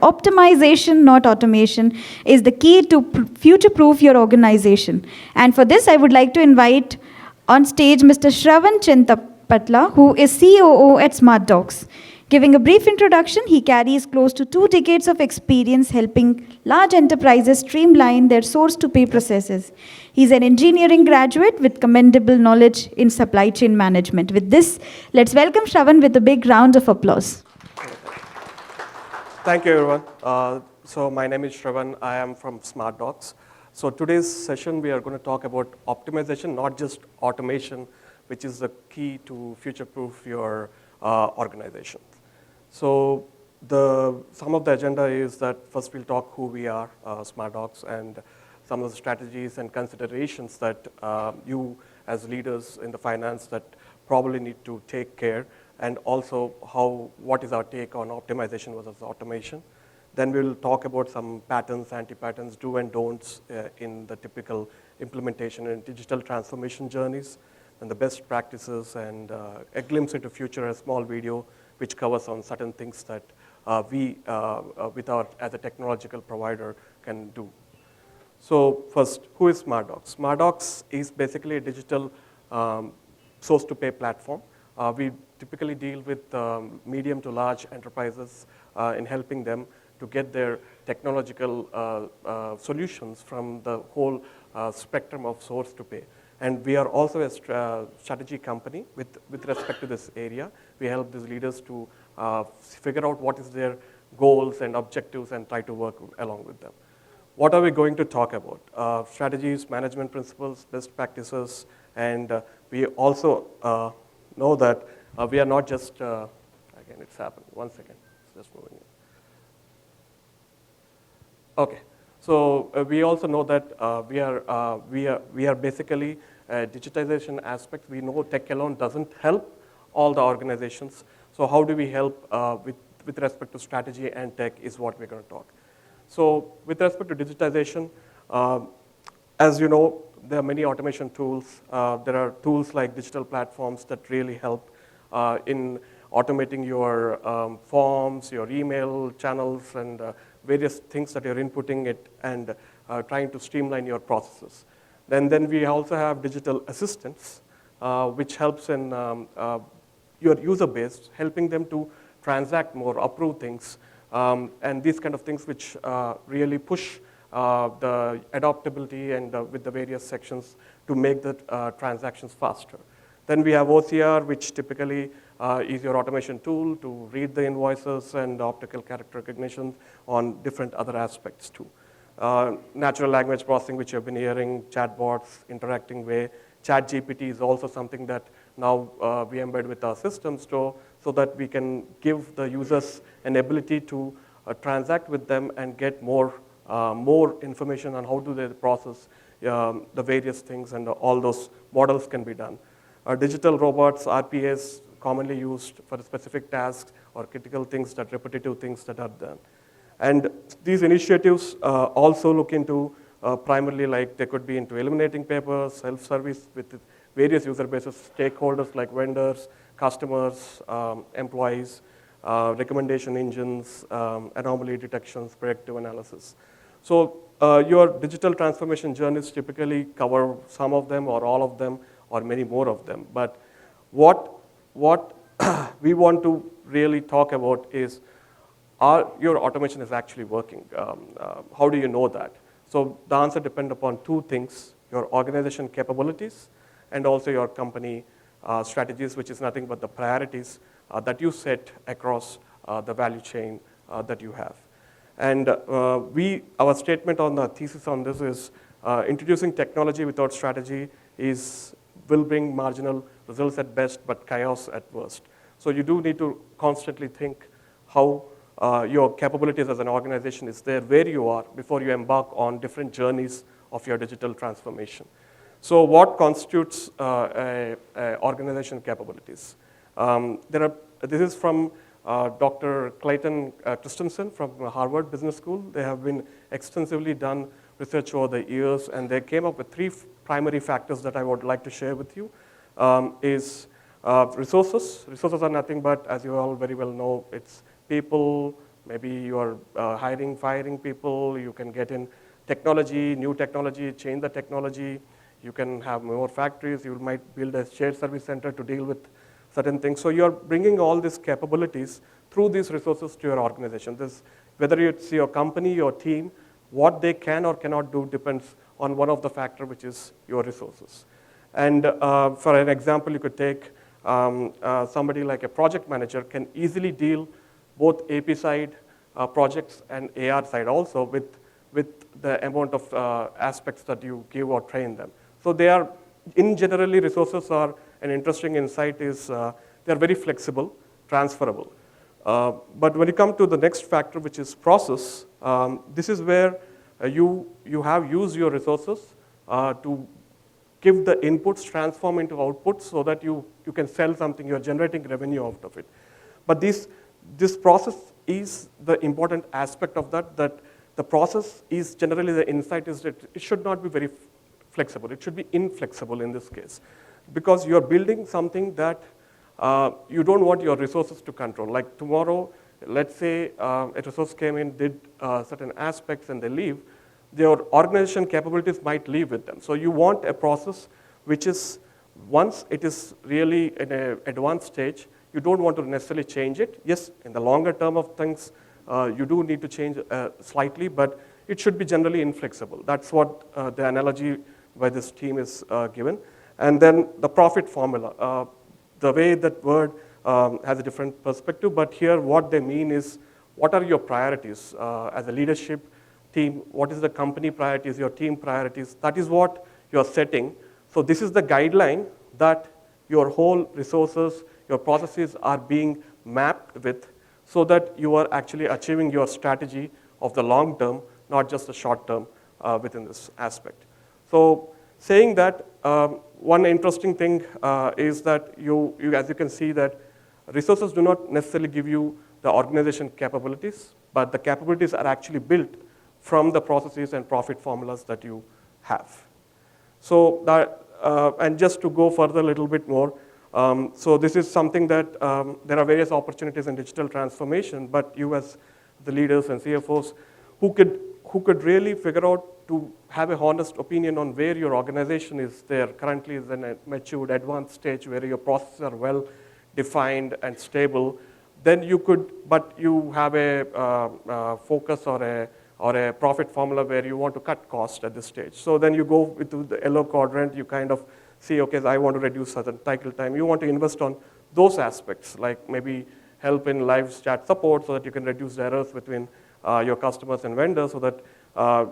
Optimization, not automation, is the key to future-proof your organization. And for this, I would like to invite on stage Mr. Shravan Chintapatla, who is COO at SmartDocs. Giving a brief introduction, he carries close to 2 decades of experience helping large enterprises streamline their source-to-pay processes. He's an engineering graduate with commendable knowledge in supply chain management. With this, let's welcome Shravan with a big round of applause. Thank you, everyone. So my name is Shravan. I am from SmartDocs. So today's session, we are going to talk about optimization, not just automation, which is the key to future-proof your organization. So some of the agenda is that first we'll talk who we are, SmartDocs, and some of the strategies and considerations that you as leaders in the finance that probably need to take care, and also what is our take on optimization versus automation. Then we'll talk about some patterns, anti-patterns, do and don'ts in the typical implementation and digital transformation journeys, and the best practices, and a glimpse into future, a small video which covers on certain things that we, as a technological provider, can do. So first, who is SmartDocs? SmartDocs is basically a digital source-to-pay platform. We typically deal with medium to large enterprises in helping them to get their technological solutions from the whole spectrum of source to pay. And we are also a strategy company with respect to this area. We help these leaders to figure out what is their goals and objectives and try to work along with them. What are we going to talk about? Strategies, management principles, best practices, and we also know that we are not just, again, it's happened. 1 second, it's just moving in. Okay, so we also know that we are basically a digitization aspect. We know tech alone doesn't help all the organizations. So how do we help with respect to strategy and tech is what we're going to talk. So with respect to digitization, as you know, there are many automation tools. There are tools like digital platforms that really help in automating your forms, your email channels, and various things that you're inputting it and trying to streamline your processes. Then we also have digital assistants, which helps in your user base, helping them to transact more, approve things, and these kind of things which really push the adaptability and with the various sections to make the transactions faster. Then we have OCR, which typically is your automation tool to read the invoices and optical character recognition on different other aspects too. Natural language processing, which you've been hearing, chatbots, interacting way. ChatGPT is also something that now we embed with our systems so that we can give the users an ability to transact with them and get more information on how do they process the various things, and all those models can be done. Digital robots, RPAs, commonly used for specific tasks or critical things, that repetitive things that are done. And these initiatives also look into primarily, like they could be into eliminating paper, self-service with various user bases, stakeholders like vendors, customers, employees, recommendation engines, anomaly detections, predictive analysis. So your digital transformation journeys typically cover some of them or all of them or many more of them. But what we want to really talk about is, your automation is actually working? How do you know that? So the answer depends upon 2 things: your organization capabilities and also your company strategies, which is nothing but the priorities that you set across the value chain that you have. And our statement on the thesis on this is, introducing technology without strategy will bring marginal results at best, but chaos at worst. So you do need to constantly think how your capabilities as an organization is there, where you are, before you embark on different journeys of your digital transformation. So what constitutes organization capabilities? This is from Dr. Clayton Christensen from Harvard Business School. They have been extensively done research over the years, and they came up with 3 primary factors that I would like to share with you. Resources. Resources are nothing but, as you all very well know, it's people, Maybe you are hiring, firing people, you can get in technology, new technology, change the technology, you can have more factories, you might build a shared service center to deal with certain things. So you're bringing all these capabilities through these resources to your organization. Whether it's your company, your team, what they can or cannot do depends on one of the factors, which is your resources. And for an example, you could take somebody like a project manager can easily deal both AP side projects and AR side also with the amount of aspects that you give or train them. So they are, in generally, resources are, an interesting insight is they are very flexible, transferable. But when you come to the next factor, which is process, this is where you have used your resources to give the inputs, transform into outputs so that you can sell something, you're generating revenue out of it. But this process is the important aspect of that the process is generally, the insight is that it should not be very flexible. It should be inflexible in this case, because you're building something that you don't want your resources to control. Like tomorrow, let's say a resource came in, did certain aspects, and they leave, their organization capabilities might leave with them. So you want a process which is, once it is really in an advanced stage, you don't want to necessarily change it. Yes, in the longer term of things, you do need to change slightly, but it should be generally inflexible. That's what the analogy by this team is given. And then the profit formula. The way that word has a different perspective, but here what they mean is, what are your priorities as a leadership team? What is the company priorities, your team priorities? That is what you're setting. So this is the guideline that your whole resources, your processes are being mapped with, so that you are actually achieving your strategy of the long term, not just the short term within this aspect. So saying that, one interesting thing is that as you can see, that resources do not necessarily give you the organization capabilities, but the capabilities are actually built from the processes and profit formulas that you have. So that, and just to go further a little bit more, so this is something that there are various opportunities in digital transformation, but you as the leaders and CFOs who could really figure out to have a honest opinion on where your organization is there. Currently is in a matured, advanced stage where your processes are well defined and stable. Then you could, but you have a focus or a profit formula where you want to cut cost at this stage. So then you go into the yellow quadrant, you kind of see, okay, I want to reduce certain cycle time. You want to invest on those aspects, like maybe help in live chat support so that you can reduce the errors between your customers and vendors, so that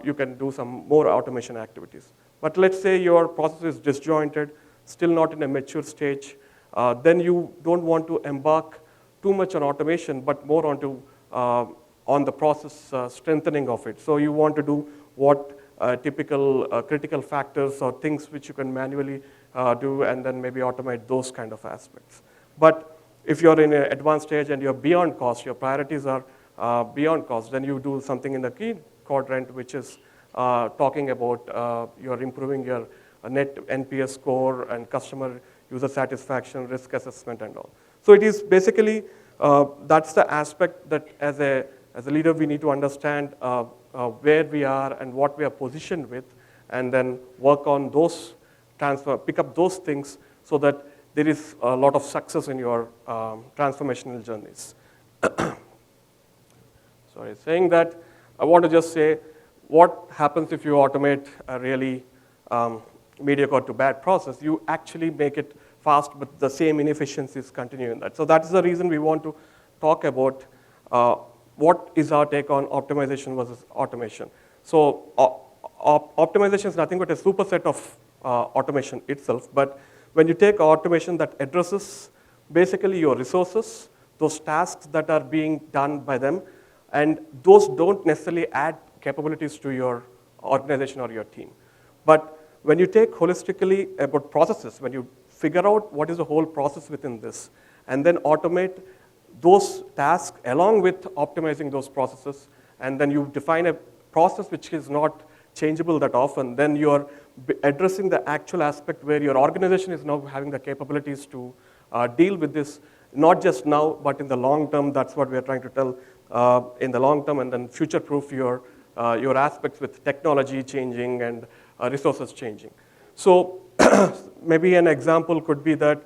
you can do some more automation activities. But let's say your process is disjointed, still not in a mature stage, then you don't want to embark too much on automation, but more onto on the process strengthening of it. So you want to do what typical critical factors or things which you can manually do, and then maybe automate those kind of aspects. But if you're in an advanced stage and you're beyond cost, your priorities are beyond cost, then you do something in the key quadrant, which is talking about you're improving your net NPS score and customer user satisfaction, risk assessment and all. So it is basically, that's the aspect that as a leader we need to understand where we are and what we are positioned with, and then work on those pick up those things so that there is a lot of success in your transformational journeys. Sorry, saying that, I want to just say what happens if you automate a really mediocre to bad process. You actually make it fast, but the same inefficiencies continue in that. So that is the reason we want to talk about what is our take on optimization versus automation. So optimization is nothing but a superset of automation itself, but when you take automation that addresses basically your resources, those tasks that are being done by them, and those don't necessarily add capabilities to your organization or your team. But when you take holistically about processes, when you figure out what is the whole process within this, and then automate those tasks along with optimizing those processes, and then you define a process which is not changeable that often, then you're addressing the actual aspect where your organization is now having the capabilities to deal with this, not just now, but in the long term. That's what we are trying to tell, in the long term, and then future-proof your aspects with technology changing and resources changing. So maybe an example could be that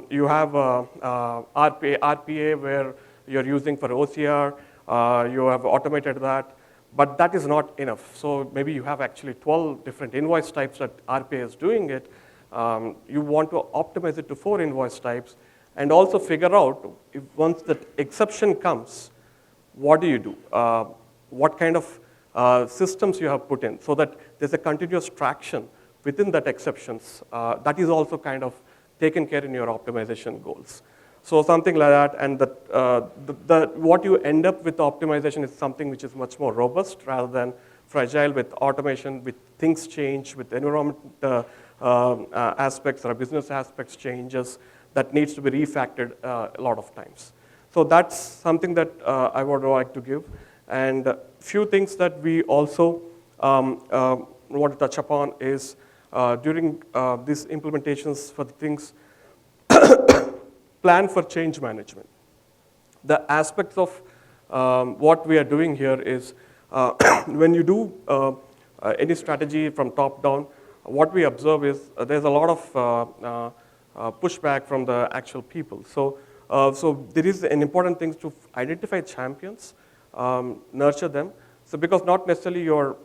you have RPA where you're using for OCR, you have automated that, but that is not enough. So maybe you have actually 12 different invoice types that RPA is doing it. You want to optimize it to 4 invoice types and also figure out if once that exception comes, what do you do? What kind of systems you have put in so that there's a continuous traction within that exceptions. That is also kind of taken care in your optimization goals. So something like that, and what you end up with optimization is something which is much more robust rather than fragile with automation, with things change, with environment aspects or business aspects changes that needs to be refactored a lot of times. So that's something that I would like to give. And a few things that we also want to touch upon is during these implementations for the things, plan for change management. The aspects of what we are doing here is when you do any strategy from top down, what we observe is there's a lot of pushback from the actual people. So there is an important thing to identify champions, nurture them. So because not necessarily your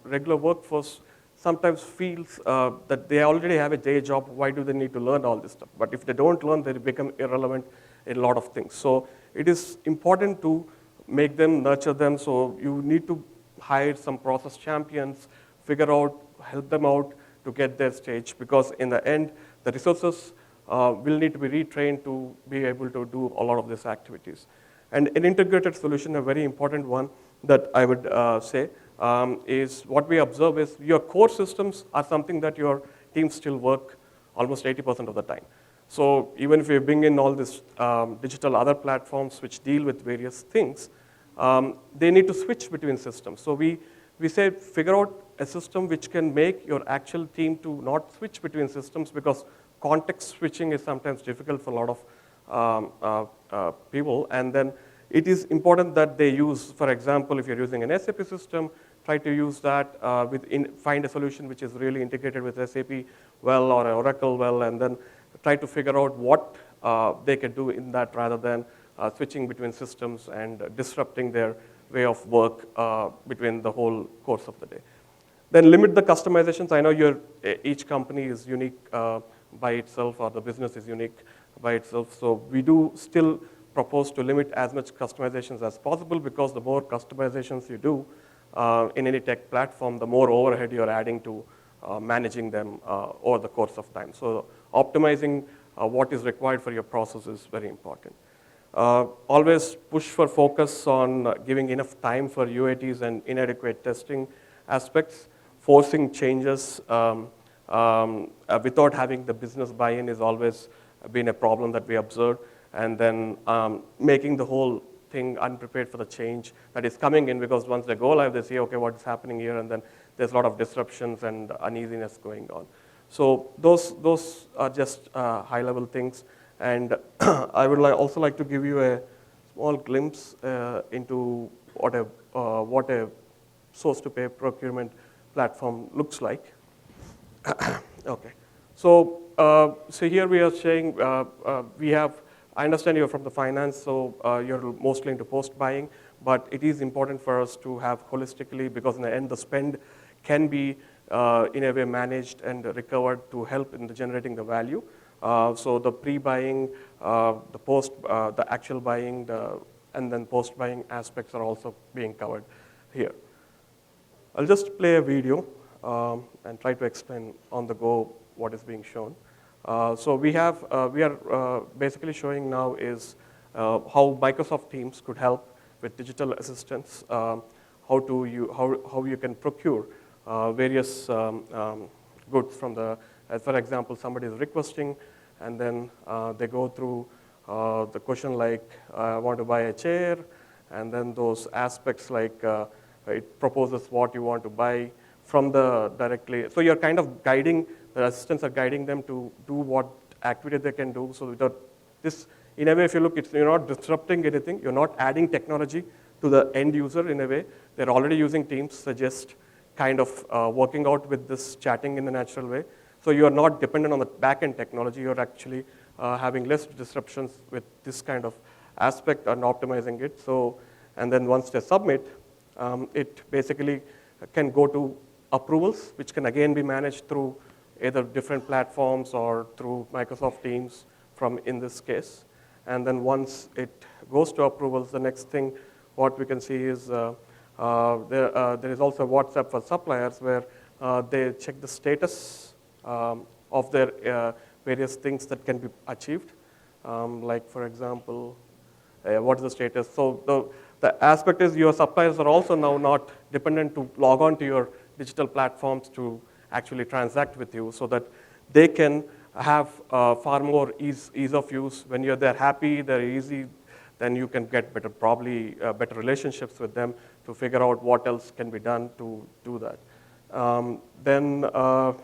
regular workforce sometimes feels that they already have a day job, why do they need to learn all this stuff? But if they don't learn, they become irrelevant in a lot of things. So it is important to make them, nurture them. So you need to hire some process champions, figure out, help them out to get their stage, because in the end, the resources will need to be retrained to be able to do a lot of these activities. And an integrated solution, a very important one that I would say, is what we observe is your core systems are something that your teams still work almost 80% of the time. So even if we bring in all these digital other platforms which deal with various things, they need to switch between systems. So we say figure out a system which can make your actual team to not switch between systems, because context switching is sometimes difficult for a lot of people. And then it is important that they use, for example, if you're using an SAP system, try to use that, find a solution which is really integrated with SAP well or Oracle well, and then try to figure out what they can do in that rather than switching between systems and disrupting their way of work between the whole course of the day. Then limit the customizations. I know each company is unique by itself, or the business is unique by itself. So we do still propose to limit as much customizations as possible, because the more customizations you do in any tech platform, the more overhead you're adding to managing them over the course of time. So optimizing what is required for your process is very important. Always push for focus on giving enough time for UATs and inadequate testing aspects. Forcing changes without having the business buy-in is always been a problem that we observed. And then making the whole thing unprepared for the change that is coming in, because once they go live, they say, okay, what's happening here? And then there's a lot of disruptions and uneasiness going on. So those are just high-level things. And I would also like to give you a small glimpse into what a source-to-pay procurement platform looks like. Okay. So here we are saying I understand you're from the finance, so you're mostly into post-buying, but it is important for us to have holistically, because in the end, the spend can be in a way managed and recovered to help in generating the value. So the pre-buying, the actual buying, and then post-buying aspects are also being covered here. I'll just play a video and try to explain on the go what is being shown. So we are basically showing now is how Microsoft Teams could help with digital assistance, how you can procure various goods from for example, somebody is requesting, and then they go through the question like, I want to buy a chair, and then those aspects like it proposes what you want to buy from the directly. So you're kind of guiding, the assistants are guiding them to do what activity they can do. So without this in a way, if you look, you're not disrupting anything. You're not adding technology to the end user in a way. They're already using Teams, so just kind of working out with this chatting in a natural way. So you're not dependent on the back-end technology. You're actually having less disruptions with this kind of aspect and optimizing it. So, and then once they submit, it basically can go to approvals, which can again be managed through either different platforms or through Microsoft Teams from in this case. And then once it goes to approvals, the next thing what we can see is there is also WhatsApp for suppliers where they check the status of their various things that can be achieved. Like for example, what is the status? So the aspect is your suppliers are also now not dependent to log on to your digital platforms to actually transact with you, so that they can have far more ease of use. When they're happy, they're easy, then you can get probably better relationships with them to figure out what else can be done to do that. Then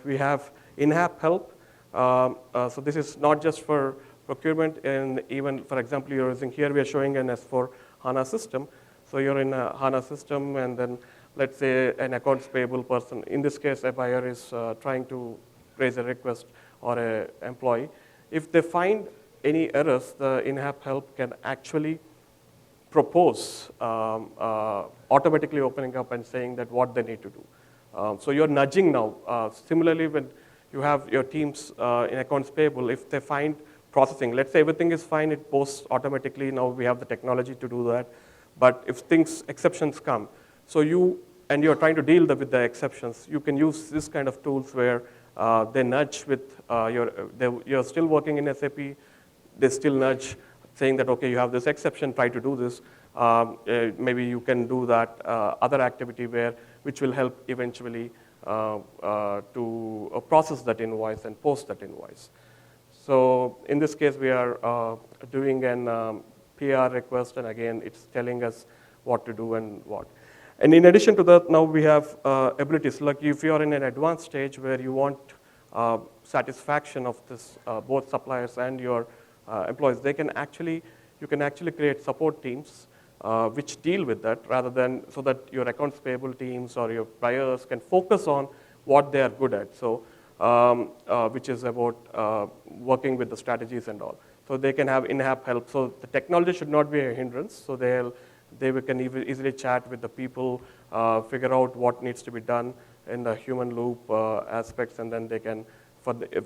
we have in-app help. So this is not just for procurement, and even, for example, you're using here, we are showing an S4 HANA system. So you're in a HANA system, and then let's say an accounts payable person, in this case a buyer is trying to raise a request or an employee. If they find any errors, the in-app help can actually propose automatically opening up and saying that what they need to do. So you're nudging now. Similarly, when you have your teams in accounts payable, if they find processing, let's say everything is fine, it posts automatically. Now we have the technology to do that. But if exceptions come, so you're trying to deal with the exceptions, you can use this kind of tools where they nudge with you're still working in SAP, they still nudge saying that, okay, you have this exception, try to do this. Maybe you can do that other activity which will help eventually to process that invoice and post that invoice. So in this case, we are doing an PR request, and again, it's telling us what to do and what. And in addition to that, now we have abilities. Like if you're in an advanced stage where you want satisfaction of this, both suppliers and your employees, you can actually create support teams which deal with that, rather than so that your accounts payable teams or your buyers can focus on what they are good at. So which is about working with the strategies and all. So they can have in-app help. So the technology should not be a hindrance. So they can easily chat with the people, figure out what needs to be done in the human loop aspects, and then they can,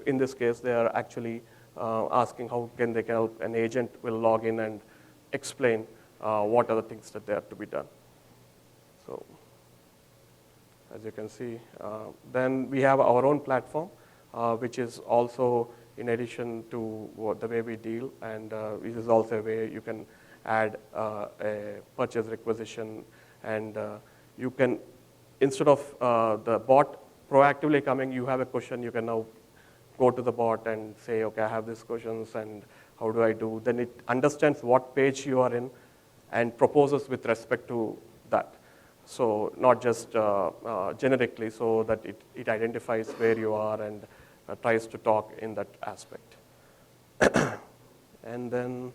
in this case, they are actually asking how can they help. An agent will log in and explain what are the things that they have to be done. So as you can see, then we have our own platform, which is also in addition to the way we deal, and this is also a way you can add a purchase requisition, and you can, instead of the bot proactively coming, you have a question, you can now go to the bot and say, okay, I have these questions and how do I do? Then it understands what page you are in and proposes with respect to that. So not just generically, so that it identifies where you are and tries to talk in that aspect. And then,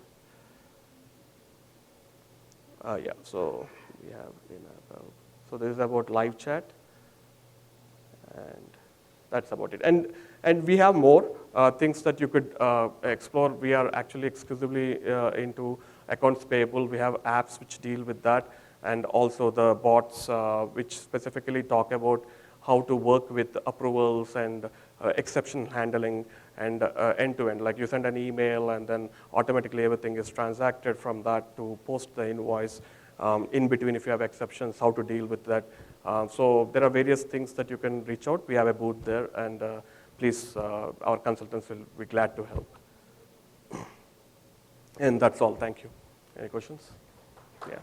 so we have so this is about live chat, and that's about it. And we have more things that you could explore. We are actually exclusively into accounts payable. We have apps which deal with that, and also the bots which specifically talk about how to work with approvals and exception handling and end-to-end. Like you send an email and then automatically everything is transacted from that to post the invoice. In between, if you have exceptions, how to deal with that. So there are various things that you can reach out. We have a booth there, and please, our consultants will be glad to help. And that's all. Thank you. Any questions? Yeah.